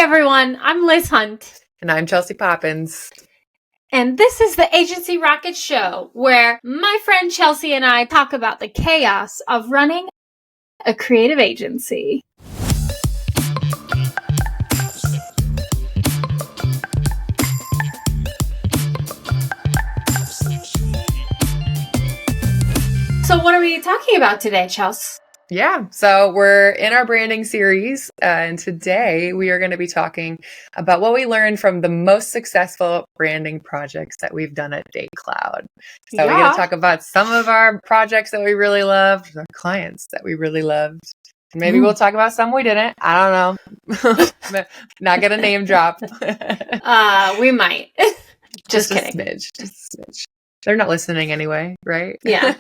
everyone, I'm Liz Hunt. And I'm Chelsea Poppens. And this is the Agency Rocket Show, where my friend Chelsea and I talk about the chaos of running a creative agency. So what are we talking about today, Chelsea? Yeah, so we're in our branding series, and today we are going to be talking about what we learned from the most successful branding projects that we've done at DayCloud. So we're going to talk about some of our projects that we really loved, our clients that we really loved. Maybe we'll talk about some we didn't. I don't know. Not going to name drop. We might. Just kidding. Just a smidge. They're not listening anyway, right? Yeah,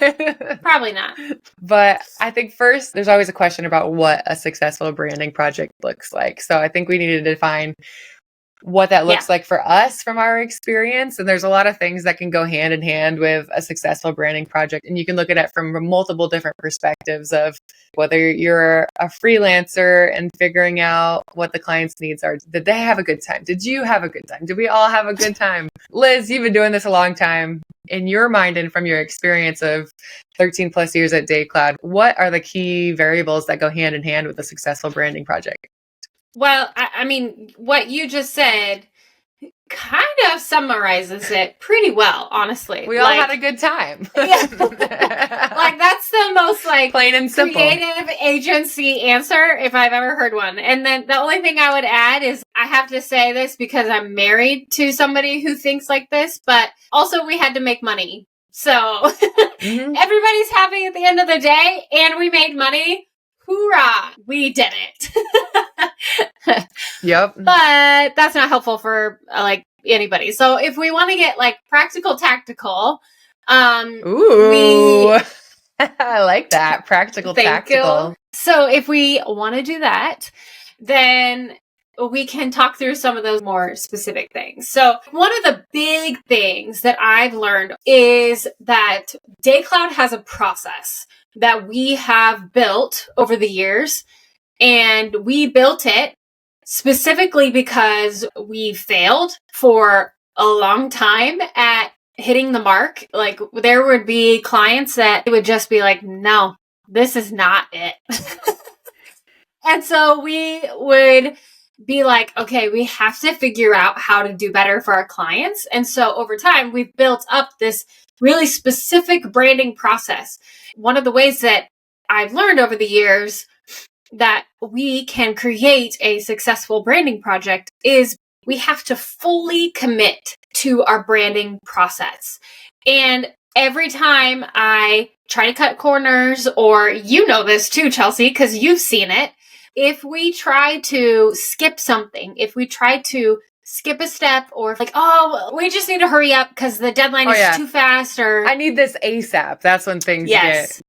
probably not. But I think first, there's always a question about what a successful branding project looks like. So I think we need to define what that looks like for us from our experience. And there's a lot of things that can go hand in hand with a successful branding project. And you can look at it from multiple different perspectives of whether you're a freelancer and figuring out what the client's needs are. Did they have a good time? Did you have a good time? Did we all have a good time? Liz, you've been doing this a long time. In your mind and from your experience of 13 plus years at DayCloud, what are the key variables that go hand in hand with a successful branding project? Well, I mean, what you just said kind of summarizes it pretty well, honestly. We all had a good time. Yeah. Like, that's the most, plain and simple creative agency answer, if I've ever heard one. And then the only thing I would add is I have to say this because I'm married to somebody who thinks like this, but also we had to make money. So everybody's happy at the end of the day, and we made money. Hoorah! We did it. Yep. But that's not helpful for anybody. So if we want to get practical tactical, ooh, I like that. Practical tactical. So if we want to do that, then we can talk through some of those more specific things. So one of the big things that I've learned is that DayCloud has a process that we have built over the years. And we built it specifically because we failed for a long time at hitting the mark. Like, there would be clients that would just be like, no, this is not it. And so we would be like, okay, we have to figure out how to do better for our clients. And so over time, we've built up this really specific branding process. One of the ways that I've learned over the years that we can create a successful branding project is we have to fully commit to our branding process. And every time I try to cut corners, or you know this too, Chelsea, because you've seen it, if we try to skip something, if we try to skip a step, or we just need to hurry up because the deadline is too fast, or I need this ASAP. That's when things get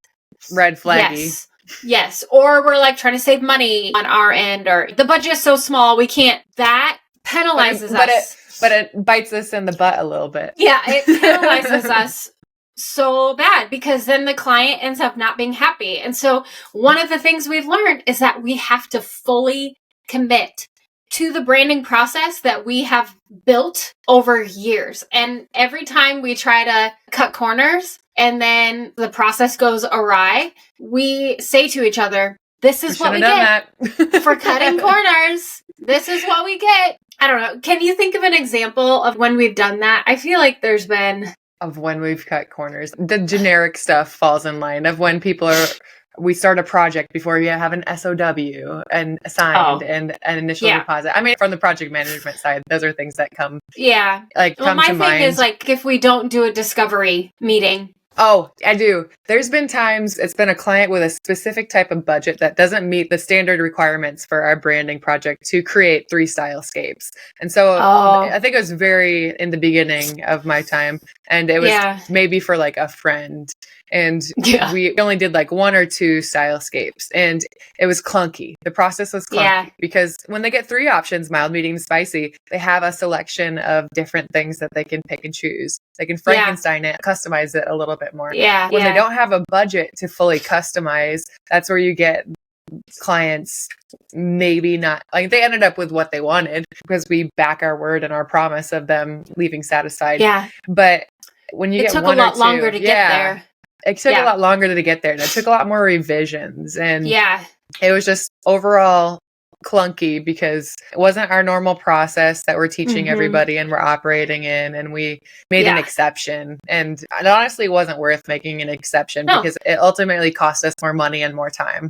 red flaggy. Yes. Or we're trying to save money on our end, or the budget is so small, we can't. That penalizes us. But it bites us in the butt a little bit. Yeah, it penalizes us so bad because then the client ends up not being happy. And so one of the things we've learned is that we have to fully commit to the branding process that we have built over years. And every time we try to cut corners and then the process goes awry, we say to each other, this is what we get for cutting corners. This is what we get. I don't know. Can you think of an example of when we've done that? I feel like there's been... Of when we've cut corners. The generic stuff falls in line of when we start a project before you have an SOW and signed and an initial deposit. I mean, from the project management side, those are things that come. Yeah. Come to mind. My thing is if we don't do a discovery meeting. Oh, I do. There's been times it's been a client with a specific type of budget that doesn't meet the standard requirements for our branding project to create 3 stylescapes. And so I think it was very in the beginning of my time, and it was maybe for a friend. And we only did 1 or 2 stylescapes, and it was clunky. The process was clunky because when they get 3 options, mild, medium, spicy, they have a selection of different things that they can pick and choose. They can Frankenstein it, customize it a little bit more. When they don't have a budget to fully customize, that's where you get clients maybe not, like, they ended up with what they wanted because we back our word and our promise of them leaving satisfied. Yeah. But when you It get took one a or lot two, longer to get there. it took a lot longer to get there, and it took a lot more revisions, and it was just overall clunky because it wasn't our normal process that we're teaching everybody and we're operating in, and we made an exception, and it honestly wasn't worth making an exception because it ultimately cost us more money and more time.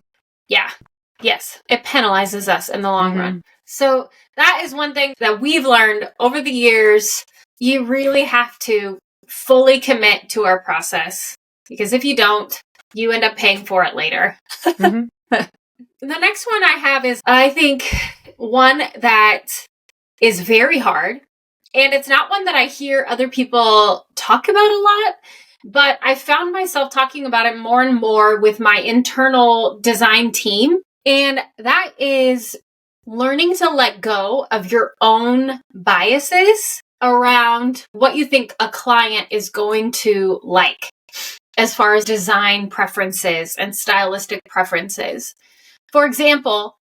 Yes, it penalizes us in the long run. So that is one thing that we've learned over the years. You really have to fully commit to our process, because if you don't, you end up paying for it later. The next one I have is, I think, one that is very hard. And it's not one that I hear other people talk about a lot, but I found myself talking about it more and more with my internal design team. And that is learning to let go of your own biases around what you think a client is going to like, as far as design preferences and stylistic preferences. For example,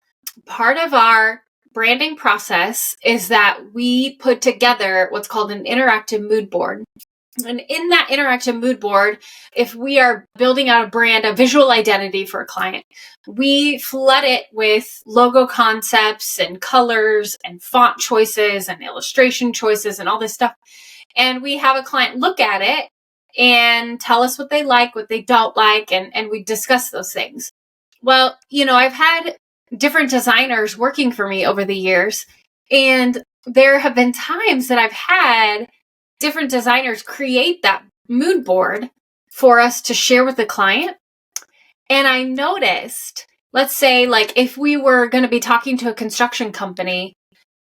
part of our branding process is that we put together what's called an interactive mood board. And in that interactive mood board, if we are building out a brand, a visual identity for a client, we flood it with logo concepts and colors and font choices and illustration choices and all this stuff. And we have a client look at it and tell us what they like, what they don't like, and we discuss those things. Well, I've had different designers working for me over the years, and there have been times that I've had different designers create that mood board for us to share with the client. And I noticed, let's say, like, if we were going to be talking to a construction company,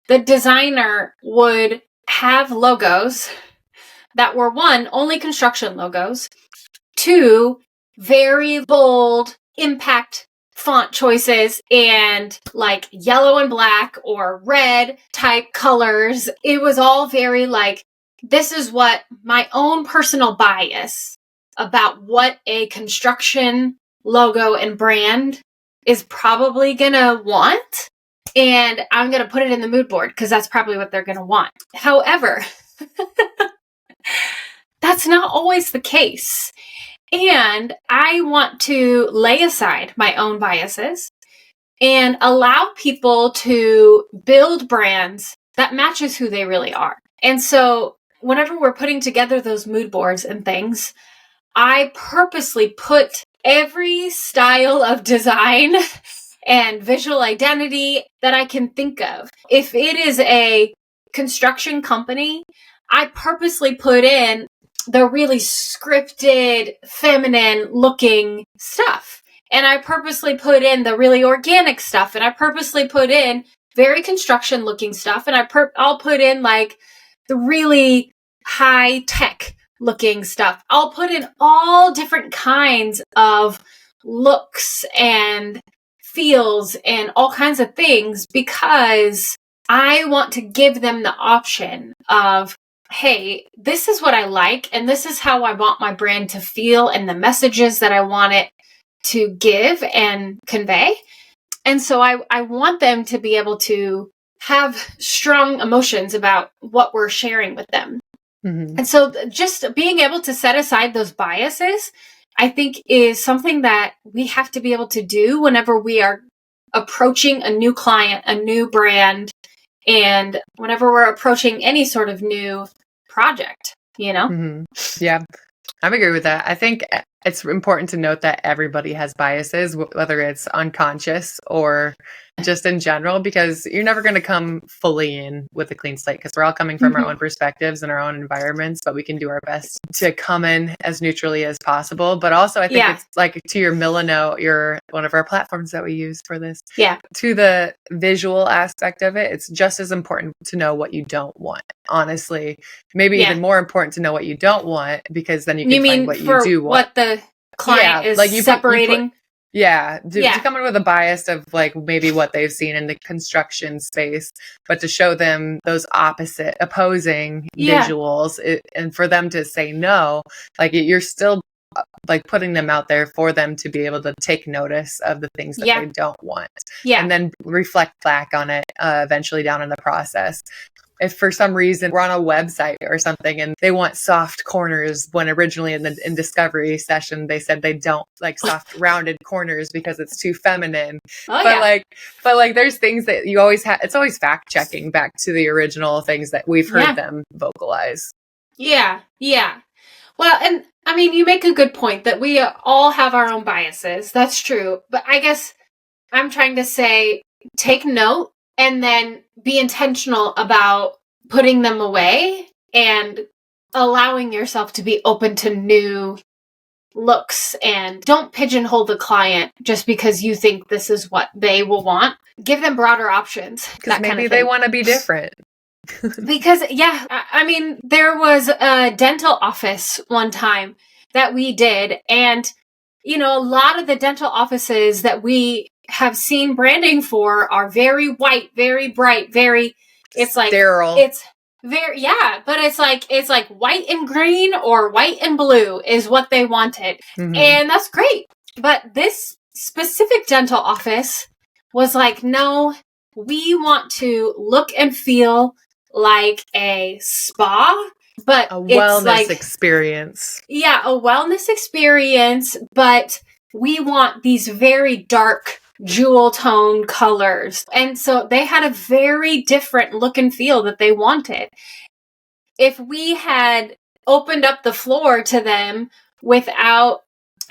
the designer would have logos that were, one, only construction logos, two, very bold impact font choices and like yellow and black or red type colors. It was all very like, this is what my own personal bias about what a construction logo and brand is probably gonna want. And I'm gonna put it in the mood board because that's probably what they're gonna want. However, that's not always the case. And I want to lay aside my own biases and allow people to build brands that matches who they really are. And so whenever we're putting together those mood boards and things, I purposely put every style of design and visual identity that I can think of. If it is a construction company, I purposely put in the really scripted, feminine looking stuff. And I purposely put in the really organic stuff. And I purposely put in very construction looking stuff. And I'll put in like the really high tech looking stuff. I'll put in all different kinds of looks and feels and all kinds of things because I want to give them the option of, hey, this is what I like, and this is how I want my brand to feel and the messages that I want it to give and convey. And so I want them to be able to have strong emotions about what we're sharing with them. And so just being able to set aside those biases, I think, is something that we have to be able to do whenever we are approaching a new client, a new brand, and whenever we're approaching any sort of new project, Yeah, I agree with that. I think it's important to note that everybody has biases, whether it's unconscious or just in general, because you're never going to come fully in with a clean slate because we're all coming from our own perspectives and our own environments, but we can do our best to come in as neutrally as possible. But also I think it's like to your Milano, one of our platforms that we use for this, to the visual aspect of it, it's just as important to know what you don't want. Honestly, maybe even more important to know what you don't want, because then you can find what you do want. What the client is like separating. To come in with a bias of like maybe what they've seen in the construction space, but to show them those opposing visuals and for them to say no, like you're still like putting them out there for them to be able to take notice of the things that they don't want. And then reflect back on it eventually down in the process. If for some reason we're on a website or something and they want soft corners, when originally in discovery session they said they don't like soft rounded corners because it's too feminine. But there's things that you always have. It's always fact checking back to the original things that we've heard them vocalize. Yeah. Well, and I mean, you make a good point that we all have our own biases. That's true. But I guess I'm trying to say, take note and then be intentional about putting them away and allowing yourself to be open to new looks, and don't pigeonhole the client just because you think this is what they will want. Give them broader options. Because maybe they want to be different. Because, I mean, there was a dental office one time that we did, and, you know, a lot of the dental offices that we have seen branding for are very white, very bright, it's like, sterile. It's very, but it's like white and green or white and blue is what they wanted. Mm-hmm. And that's great. But this specific dental office was like, no, we want to look and feel like a spa, but a wellness experience. Yeah, a wellness experience, but we want these very dark jewel tone colors. And so they had a very different look and feel that they wanted. If we had opened up the floor to them without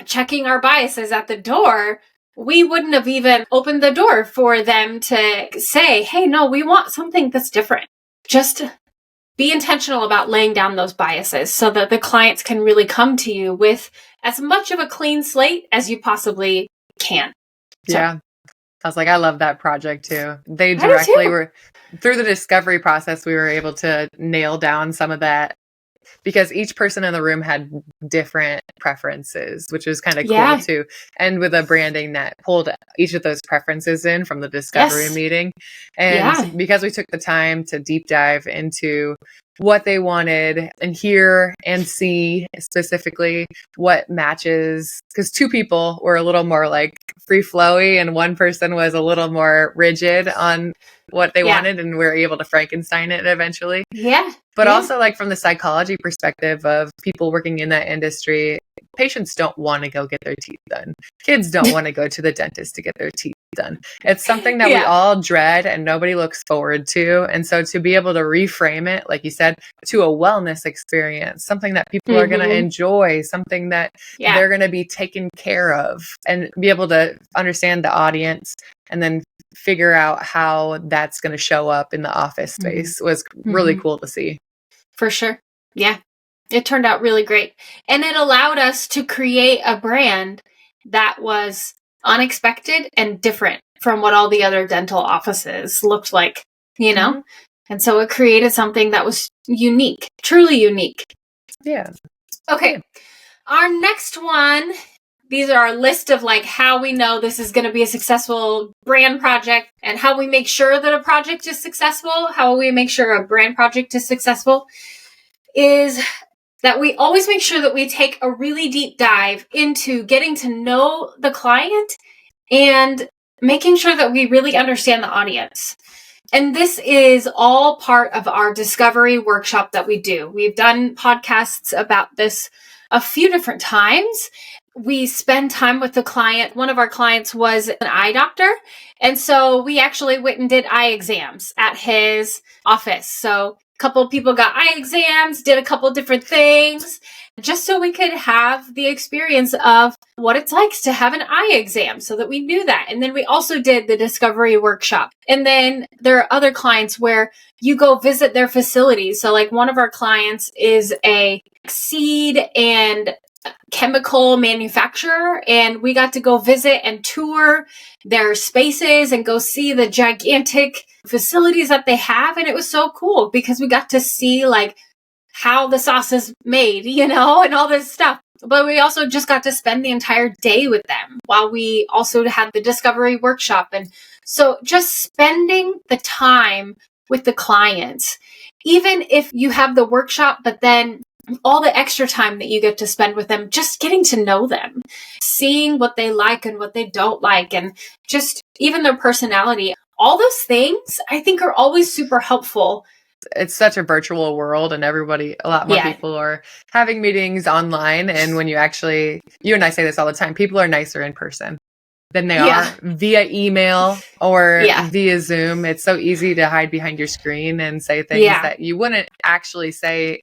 checking our biases at the door, we wouldn't have even opened the door for them to say, hey, no, we want something that's different. Just be intentional about laying down those biases so that the clients can really come to you with as much of a clean slate as you possibly can. So. Yeah. I was like, I love that project too. They directly were, through the discovery process, we were able to nail down some of that because each person in the room had different preferences, which was kind of cool too. And with a branding that pulled each of those preferences in from the discovery meeting. And because we took the time to deep dive into what they wanted and hear and see specifically what matches, because two people were a little more like free flowy and one person was a little more rigid on what they wanted, and we were able to Frankenstein it eventually. But also like from the psychology perspective of people working in that industry, patients don't want to go get their teeth done. Kids don't want to go to the dentist to get their teeth done. It's something that we all dread and nobody looks forward to. And so to be able to reframe it, like you said, to a wellness experience, something that people are going to enjoy, something that they're going to be taken care of, and be able to understand the audience and then figure out how that's going to show up in the office space was really cool to see. For sure. Yeah. It turned out really great. And it allowed us to create a brand that was unexpected and different from what all the other dental offices looked like, you know? And so it created something that was unique, truly unique. Yeah. Okay. Our next one, these are our list of like how we know this is going to be a successful brand project and how we make sure that a project is successful, how we make sure a brand project is successful, is that we always make sure that we take a really deep dive into getting to know the client and making sure that we really understand the audience. And this is all part of our discovery workshop that we do. We've done podcasts about this a few different times. We spend time with the client. One of our clients was an eye doctor. And so we actually went and did eye exams at his office. So a couple of people got eye exams, did a couple different things, just so we could have the experience of what it's like to have an eye exam so that we knew that. And then we also did the discovery workshop. And then there are other clients where you go visit their facilities. So like one of our clients is a seed and chemical manufacturer, and we got to go visit and tour their spaces and go see the gigantic facilities that they have. And it was so cool because we got to see like how the sauce is made, you know, and all this stuff. But we also just got to spend the entire day with them while we also had the discovery workshop. And so just spending the time with the clients, even if you have the workshop, but then all the extra time that you get to spend with them, just getting to know them, seeing what they like and what they don't like, and just even their personality. All those things I think are always super helpful. It's such a virtual world, and a lot more people are having meetings online. And when you and I say this all the time, people are nicer in person than they are via email or via Zoom. It's so easy to hide behind your screen and say things that you wouldn't actually say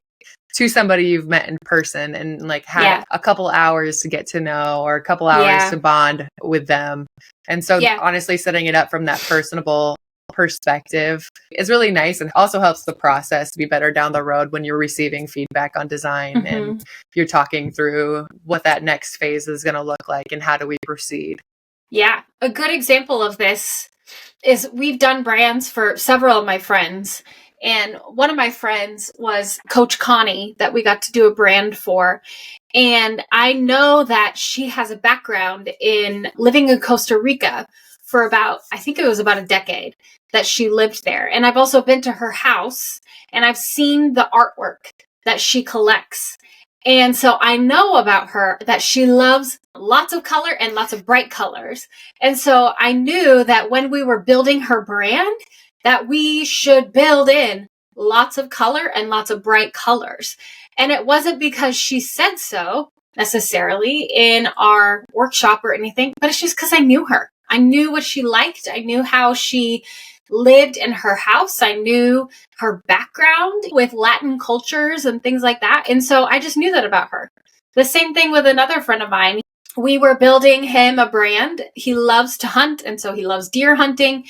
to somebody you've met in person and like had a couple hours to get to know or a couple hours to bond with them. And so honestly, setting it up from that personable perspective is really nice, and also helps the process to be better down the road when you're receiving feedback on design and you're talking through what that next phase is going to look like and how do we proceed. Yeah. A good example of this is we've done brands for several of my friends. And one of my friends was Coach Connie that we got to do a brand for. And I know that she has a background in living in Costa Rica for I think it was about a decade that she lived there. And I've also been to her house and I've seen the artwork that she collects. And so I know about her that she loves lots of color and lots of bright colors. And so I knew that when we were building her brand, that we should build in lots of color and lots of bright colors. And it wasn't because she said so necessarily in our workshop or anything, but it's just because I knew her. I knew what she liked. I knew how she lived in her house. I knew her background with Latin cultures and things like that. And so I just knew that about her. The same thing with another friend of mine. We were building him a brand. He loves to hunt, and so he loves deer hunting.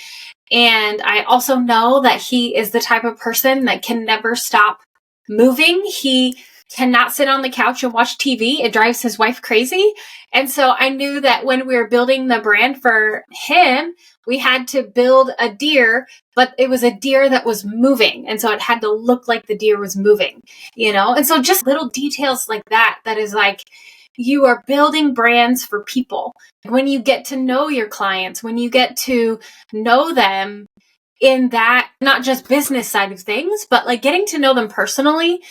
And I also know that he is the type of person that can never stop moving. He cannot sit on the couch and watch TV. It drives his wife crazy. And so I knew that when we were building the brand for him, we had to build a deer, but it was a deer that was moving. And so it had to look like the deer was moving, And so just little details like that is like, you are building brands for people. When you get to know your clients, when you get to know them in that, not just business side of things, but like getting to know them personally,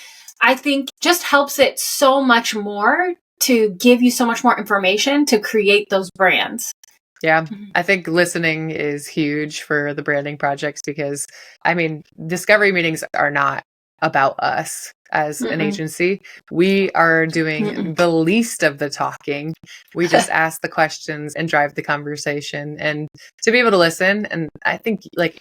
I think just helps it so much more to give you so much more information to create those brands. Yeah, I think listening is huge for the branding projects because, discovery meetings are not about us as an agency. We are doing the least of the talking. We just ask the questions and drive the conversation, and to be able to listen. And I think like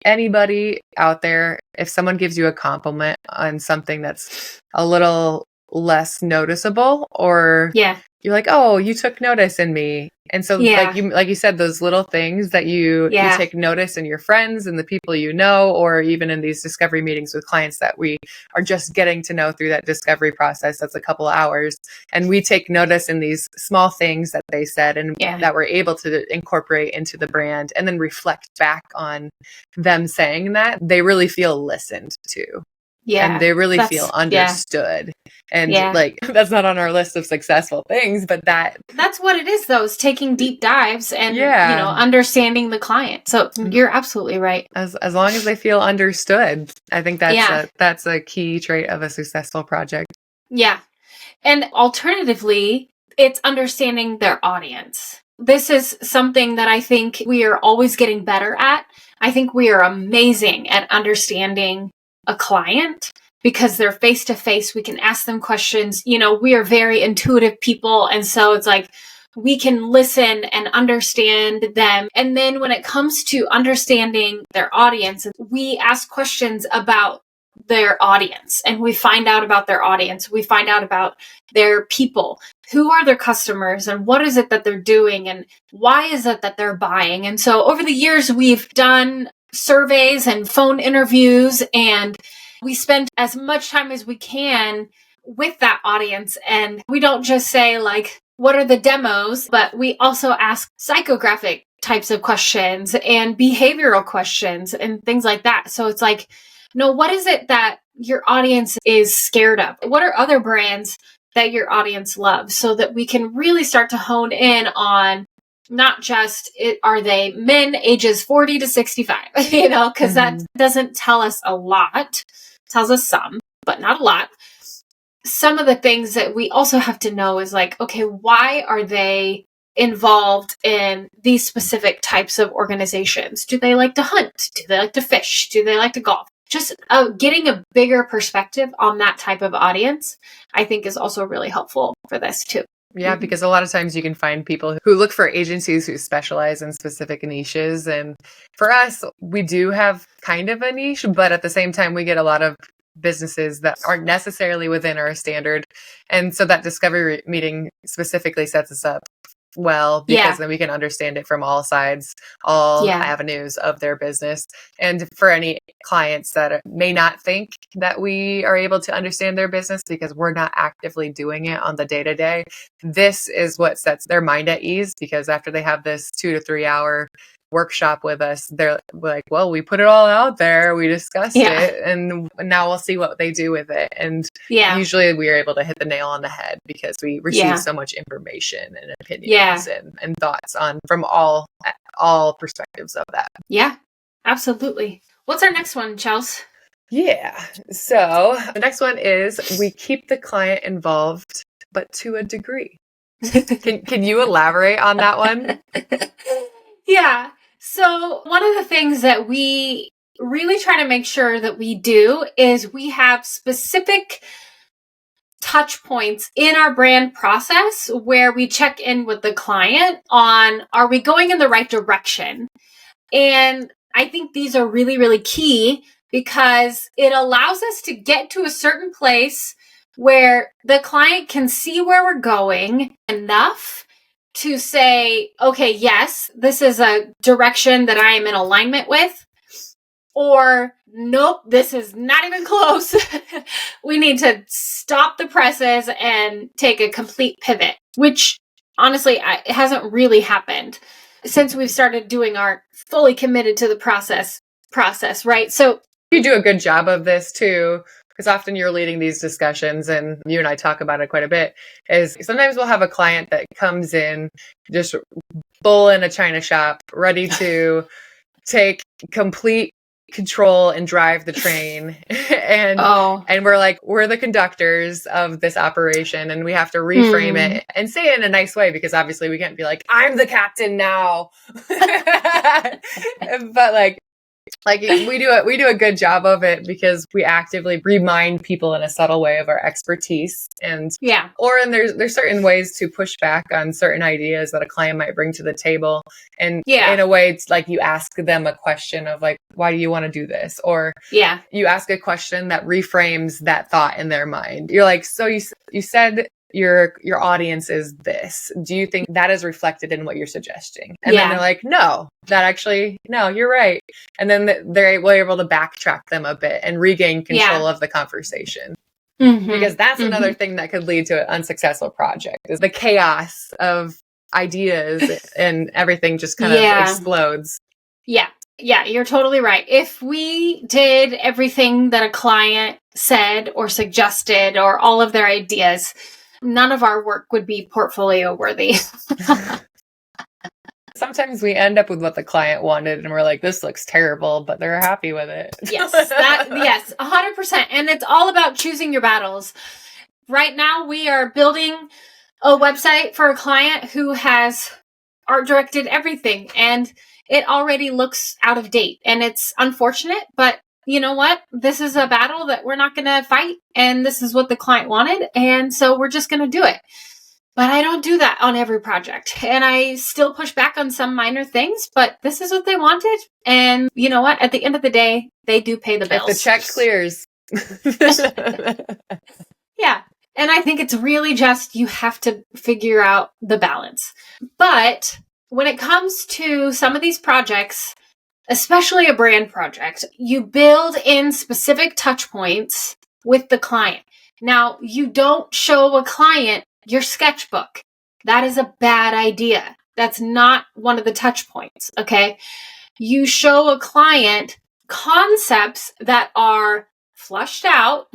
anybody out there, if someone gives you a compliment on something that's a little less noticeable, or you're like, oh, you took notice in me. And so like you said, those little things that you take notice in your friends and the people you know, or even in these discovery meetings with clients that we are just getting to know through that discovery process. That's a couple of hours. And we take notice in these small things that they said and that we're able to incorporate into the brand and then reflect back on them saying that they really feel listened to. Yeah. And they really feel understood. And like, that's not on our list of successful things, but that's what it is though, is taking deep dives and, understanding the client. So you're absolutely right. As long as they feel understood, I think that's a key trait of a successful project. Yeah. And alternatively, it's understanding their audience. This is something that I think we are always getting better at. I think we are amazing at understanding a client because they're face to face. We can ask them questions. We are very intuitive people. And so it's like, we can listen and understand them. And then when it comes to understanding their audience, we ask questions about their audience and we find out about their audience. We find out about their people. Who are their customers and what is it that they're doing and why is it that they're buying? And so over the years, we've done surveys and phone interviews, and we spend as much time as we can with that audience. And we don't just say like, what are the demos, but we also ask psychographic types of questions and behavioral questions and things like that. So it's like, no, what is it that your audience is scared of? What are other brands that your audience loves, so that we can really start to hone in on not just are they men ages 40 to 65, because that doesn't tell us a lot. It tells us some, but not a lot. some of the things that we also have to know is like, okay, why are they involved in these specific types of organizations? Do they like to hunt? Do they like to fish? Do they like to golf? Just getting a bigger perspective on that type of audience, I think, is also really helpful for this too. Yeah, because a lot of times you can find people who look for agencies who specialize in specific niches. And for us, we do have kind of a niche, but at the same time, we get a lot of businesses that aren't necessarily within our standard. And so that discovery meeting specifically sets us up well, because then we can understand it from all sides, all avenues of their business. And for any clients that may not think that we are able to understand their business because we're not actively doing it on the day-to-day, this is what sets their mind at ease, because after they have this 2 to 3 hour workshop with us, they're like, well, we put it all out there, we discussed it, and now we'll see what they do with it. And usually we are able to hit the nail on the head because we receive so much information and opinions and thoughts on from all perspectives of that. Yeah, absolutely. What's our next one, Chels? Yeah. So the next one is we keep the client involved, but to a degree. Can you elaborate on that one? Yeah. So one of the things that we really try to make sure that we do is we have specific touch points in our brand process where we check in with the client on, are we going in the right direction? And I think these are really, really key because it allows us to get to a certain place where the client can see where we're going enough to say, okay, yes, this is a direction that I am in alignment with, or nope, this is not even close. We need to stop the presses and take a complete pivot, which honestly, it hasn't really happened since we've started doing our fully committed to the process, right? So you do a good job of this too, because often you're leading these discussions, and you and I talk about it quite a bit, is sometimes we'll have a client that comes in just bull in a china shop, ready to take complete control and drive the train. And we're like, we're the conductors of this operation, and we have to reframe it and say it in a nice way, because obviously we can't be like, I'm the captain now. But like we do a good job of it because we actively remind people in a subtle way of our expertise. And there's certain ways to push back on certain ideas that a client might bring to the table. And in a way, it's like you ask them a question of like, why do you want to do this? Or you ask a question that reframes that thought in their mind. You're like, so you said your audience is this. Do you think that is reflected in what you're suggesting? And then they're like, no, you're right. And then we're able to backtrack them a bit and regain control of the conversation. Because that's another thing that could lead to an unsuccessful project, is the chaos of ideas and everything just kind of explodes. Yeah, you're totally right. If we did everything that a client said or suggested or all of their ideas, none of our work would be portfolio worthy. Sometimes we end up with what the client wanted and we're like, this looks terrible, but they're happy with it. Yes, 100%. And it's all about choosing your battles. Right now, we are building a website for a client who has art directed everything, and it already looks out of date. And it's unfortunate, but you know what? This is a battle that we're not going to fight, and this is what the client wanted, and so we're just going to do it. But I don't do that on every project, and I still push back on some minor things, but this is what they wanted, and you know what? At the end of the day, they do pay the bills. If the check clears. Yeah. And I think it's really just, you have to figure out the balance. But when it comes to some of these projects, especially a brand project, you build in specific touch points with the client. Now, you don't show a client your sketchbook. That is a bad idea. That's not one of the touch points, okay? You show a client concepts that are flushed out,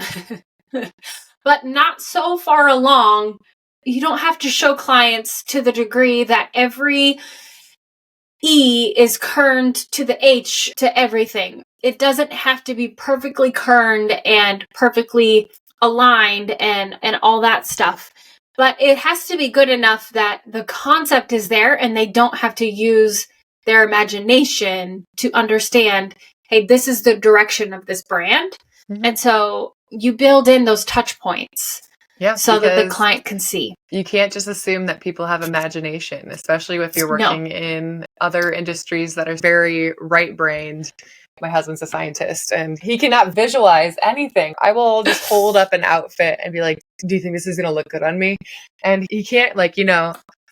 but not so far along. You don't have to show clients to the degree that every E is kerned to the H to everything. It doesn't have to be perfectly kerned and perfectly aligned and all that stuff. But it has to be good enough that the concept is there and they don't have to use their imagination to understand, hey, this is the direction of this brand. Mm-hmm. And so you build in those touch points. Yeah, so that the client can see. You can't just assume that people have imagination, especially if you're working in other industries that are very right-brained. My husband's a scientist and he cannot visualize anything. I will just hold up an outfit and be like, do you think this is going to look good on me? And he can't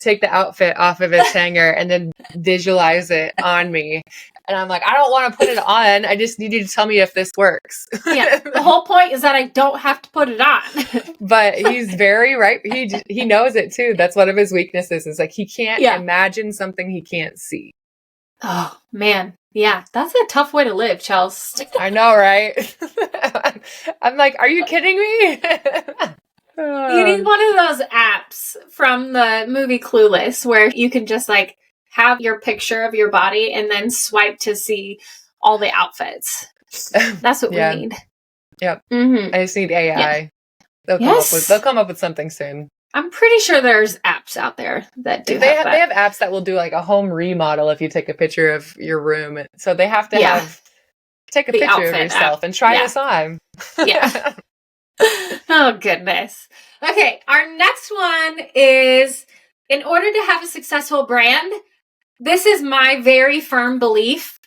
take the outfit off of its hanger and then visualize it on me. And I'm like, I don't want to put it on. I just need you to tell me if this works. Yeah. The whole point is that I don't have to put it on. But he's very right. He knows it too. That's one of his weaknesses is like, he can't imagine something he can't see. Oh, man. Yeah. That's a tough way to live, Chelsea. I know, right? I'm like, are you kidding me? You need one of those apps from the movie Clueless where you can just like have your picture of your body and then swipe to see all the outfits. That's what we need. Yep. Mm-hmm. I just need AI. Yeah. They'll come up with something soon. I'm pretty sure there's apps out there that do that. They have apps that will do like a home remodel if you take a picture of your room. So they have to take a picture of yourself and try this on. Yeah. Oh, goodness. Okay, our next one is, in order to have a successful brand, this is my very firm belief.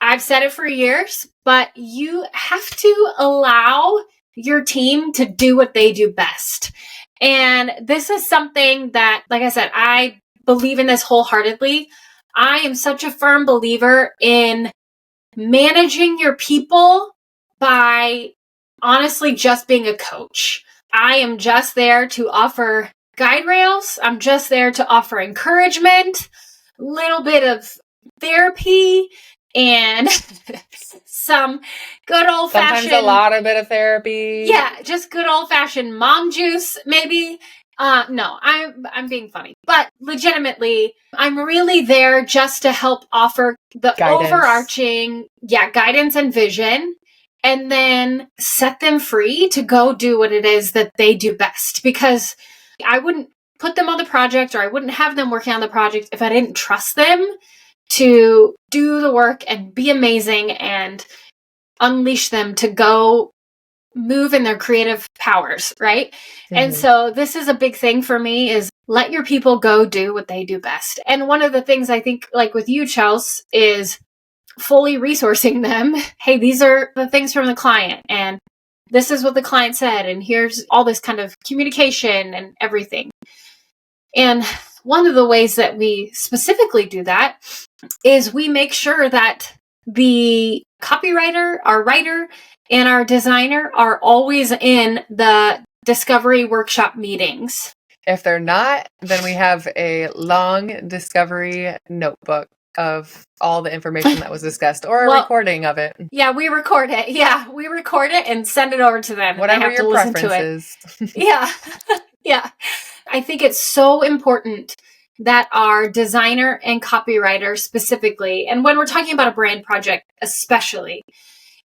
I've said it for years, but you have to allow your team to do what they do best. And this is something that, like I said, I believe in this wholeheartedly. I am such a firm believer in managing your people by honestly just being a coach. I am just there to offer guide rails. I'm just there to offer encouragement, a little bit of therapy, and some good old-fashioned... Sometimes a lot of bit of therapy. Yeah, just good old-fashioned mom juice, maybe. No, I'm being funny. But legitimately, I'm really there just to help offer the overarching guidance and vision, and then set them free to go do what it is that they do best. Because I wouldn't put them on the project, or I wouldn't have them working on the project if I didn't trust them to do the work and be amazing and unleash them to go move in their creative powers, right? Mm-hmm. And so this is a big thing for me, is let your people go do what they do best. And one of the things I think, like with you, Chelsea, is fully resourcing them. Hey, these are the things from the client, and this is what the client said, and here's all this kind of communication and everything. And one of the ways that we specifically do that is we make sure that the copywriter, our writer, and our designer are always in the discovery workshop meetings. If they're not, then we have a long discovery notebook of all the information that was discussed, or a recording of it. Yeah, we record it. Yeah, we record it and send it over to them. Whatever your preference is. Yeah. Yeah. I think it's so important that our designer and copywriter specifically, and when we're talking about a brand project especially,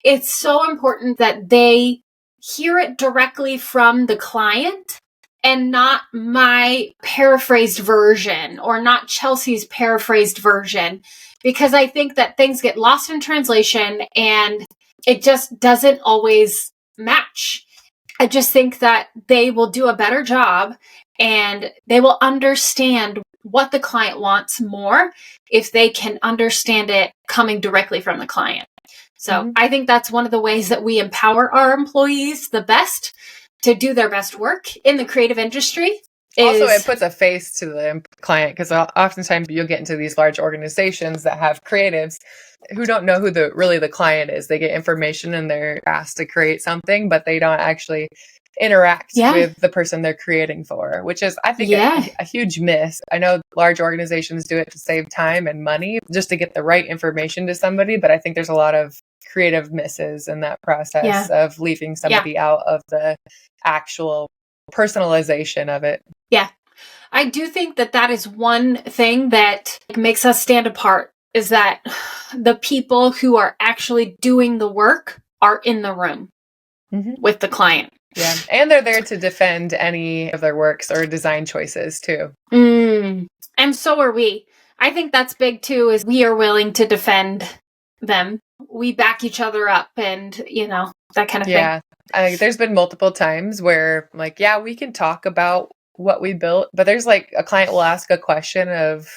it's so important that they hear it directly from the client and not my paraphrased version, or not Chelsea's paraphrased version, because I think that things get lost in translation and it just doesn't always match. I just think that they will do a better job and they will understand what the client wants more if they can understand it coming directly from the client. So I think that's one of the ways that we empower our employees the best to do their best work in the creative industry. Also, it puts a face to the client, because oftentimes you'll get into these large organizations that have creatives who don't know who the client is. They get information and they're asked to create something, but they don't actually interact with the person they're creating for, which is, I think, a huge miss. I know large organizations do it to save time and money, just to get the right information to somebody, but I think there's a lot of creative misses in that process of leaving somebody out of the actual personalization of it. Yeah. I do think that that is one thing that makes us stand apart, is that the people who are actually doing the work are in the room with the client. Yeah. And they're there to defend any of their works or design choices too. And so are we. I think that's big too, is we are willing to defend them. We back each other up and, that kind of thing. There's been multiple times where I'm like, yeah, we can talk about what we built, but there's like a client will ask a question of,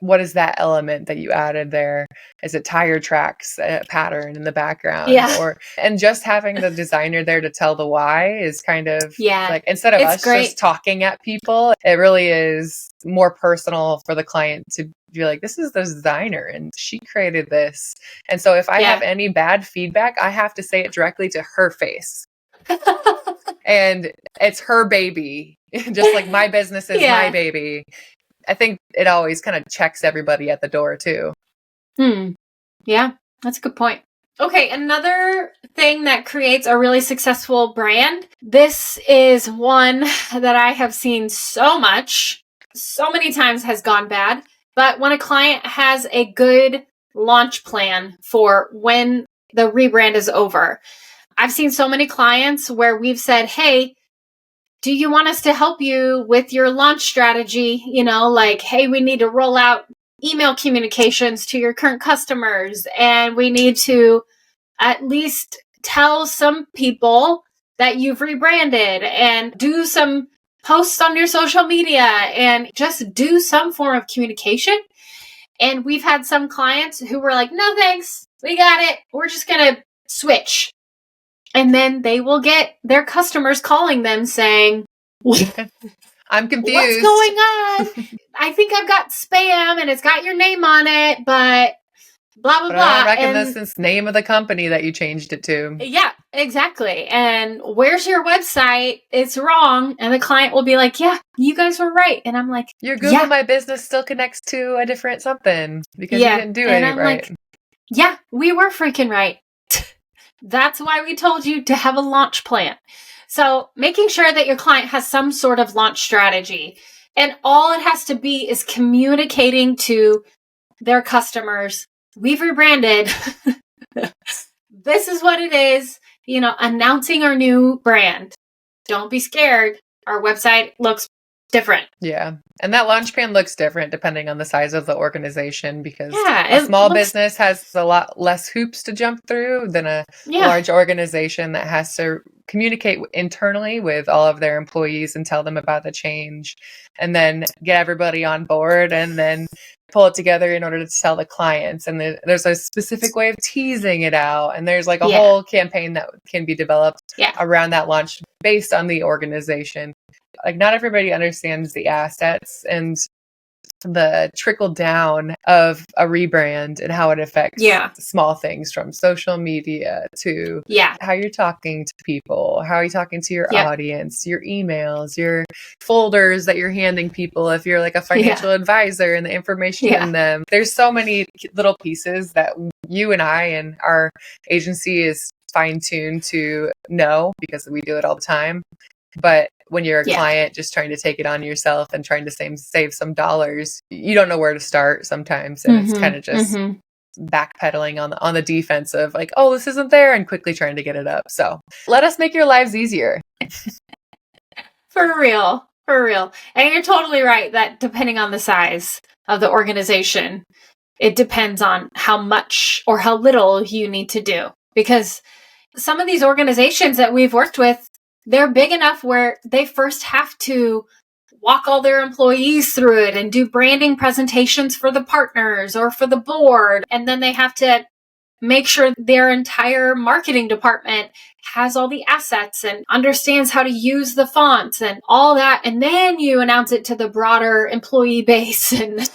what is that element that you added there? Is it tire tracks pattern in the background? Yeah. And just having the designer there to tell the why is kind of like, instead of us just talking at people, it really is more personal for the client to be like, this is the designer and she created this. And so if I have any bad feedback, I have to say it directly to her face. And it's her baby, just like my business is my baby. I think it always kind of checks everybody at the door too. Yeah, that's a good point. Okay, another thing that creates a really successful brand. This is one that I have seen so many times has gone bad. But when a client has a good launch plan for when the rebrand is over, I've seen so many clients where we've said, hey, do you want us to help you with your launch strategy? Like, hey, we need to roll out email communications to your current customers, and we need to at least tell some people that you've rebranded and do some posts on your social media and just do some form of communication. And we've had some clients who were like, no, thanks. We got it. We're just going to switch. And then they will get their customers calling them saying, I'm confused. What's going on? I think I've got spam and it's got your name on it, but blah, blah, blah. I don't reckon this name of the company that you changed it to. Yeah, exactly. And where's your website? It's wrong. And the client will be like, yeah, you guys were right. And I'm like, your Google My Business still connects to a different something because you didn't do it right. Like, yeah, we were freaking right. That's why we told you to have a launch plan. So making sure that your client has some sort of launch strategy, and all it has to be is communicating to their customers, we've rebranded. This is what it is, announcing our new brand. Don't be scared. Our website looks different. Yeah. And that launch plan looks different depending on the size of the organization, because a small business has a lot less hoops to jump through than a large organization that has to communicate internally with all of their employees and tell them about the change, and then get everybody on board, and then pull it together in order to tell the clients. And there's a specific way of teasing it out. And there's like a whole campaign that can be developed around that launch based on the organization. Like, not everybody understands the assets and the trickle down of a rebrand and how it affects small things, from social media to how you're talking to people, how are you talking to your audience, your emails, your folders that you're handing people if you're like a financial advisor, and the information in them. There's so many little pieces that you and I and our agency is fine-tuned to know, because we do it all the time. But when you're a client just trying to take it on yourself and trying to save some dollars, you don't know where to start sometimes. And it's kind of just backpedaling on the defense of like, oh, this isn't there, and quickly trying to get it up. So let us make your lives easier. For real. And you're totally right that depending on the size of the organization, it depends on how much or how little you need to do. Because some of these organizations that we've worked with, they're big enough where they first have to walk all their employees through it and do branding presentations for the partners or for the board. And then they have to make sure their entire marketing department has all the assets and understands how to use the fonts and all that. And then you announce it to the broader employee base and,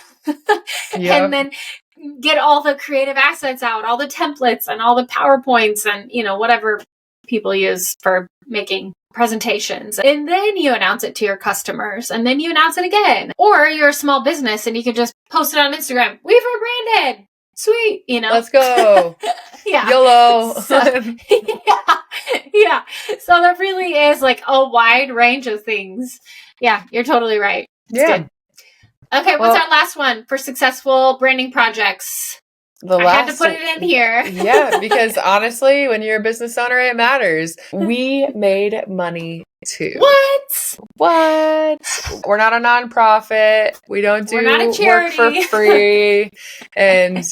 and then get all the creative assets out, all the templates and all the PowerPoints and, whatever people use for making presentations. And then you announce it to your customers, and then you announce it again. Or you're a small business and you can just post it on Instagram. We've rebranded. Sweet. Let's go. YOLO. So there really is like a wide range of things. Yeah, you're totally right. It's good. Okay, what's our last one for successful branding projects? I had to put it in here. Yeah, because honestly, when you're a business owner, it matters. We made money too. What? We're not a nonprofit. We don't do We're not a work charity. for free. And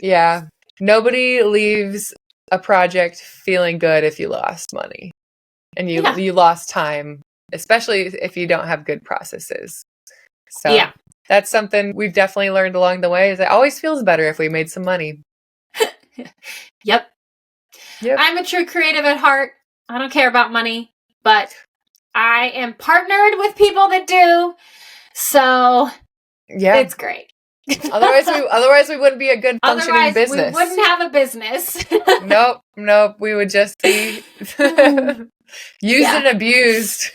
yeah, nobody leaves a project feeling good if you lost money and you lost time, especially if you don't have good processes. So that's something we've definitely learned along the way, is it always feels better if we made some money. Yep. I'm a true creative at heart. I don't care about money, but I am partnered with people that do. So it's great. Otherwise we wouldn't be a good functioning business. We wouldn't have a business. Nope. We would just be used and abused.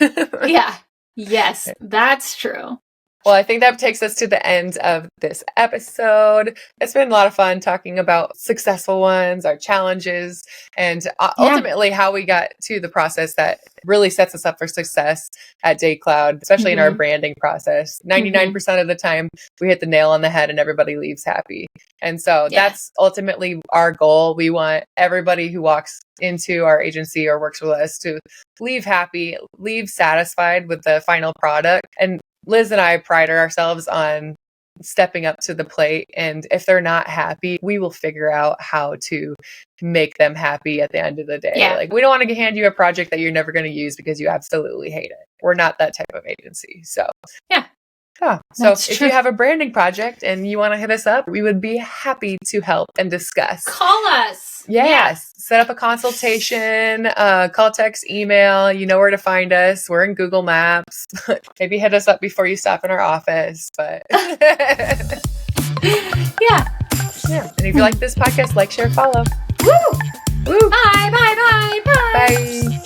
Yes, that's true. Well, I think that takes us to the end of this episode. It's been a lot of fun talking about successful ones, our challenges, and ultimately how we got to the process that really sets us up for success at DayCloud, especially in our branding process. 99% of the time, we hit the nail on the head and everybody leaves happy. And so that's ultimately our goal. We want everybody who walks into our agency or works with us to leave happy, leave satisfied with the final product. And Liz and I pride ourselves on stepping up to the plate. And if they're not happy, we will figure out how to make them happy at the end of the day. Like, we don't want to hand you a project that you're never going to use because you absolutely hate it. We're not that type of agency. So, so if you have a branding project and you want to hit us up, we would be happy to help and discuss. Call us. Yes. Set up a consultation, call, text, email. You know where to find us. We're in Google Maps. Maybe hit us up before you stop in our office. But yeah. And if you like this podcast, like, share, follow. Woo! Bye. Bye.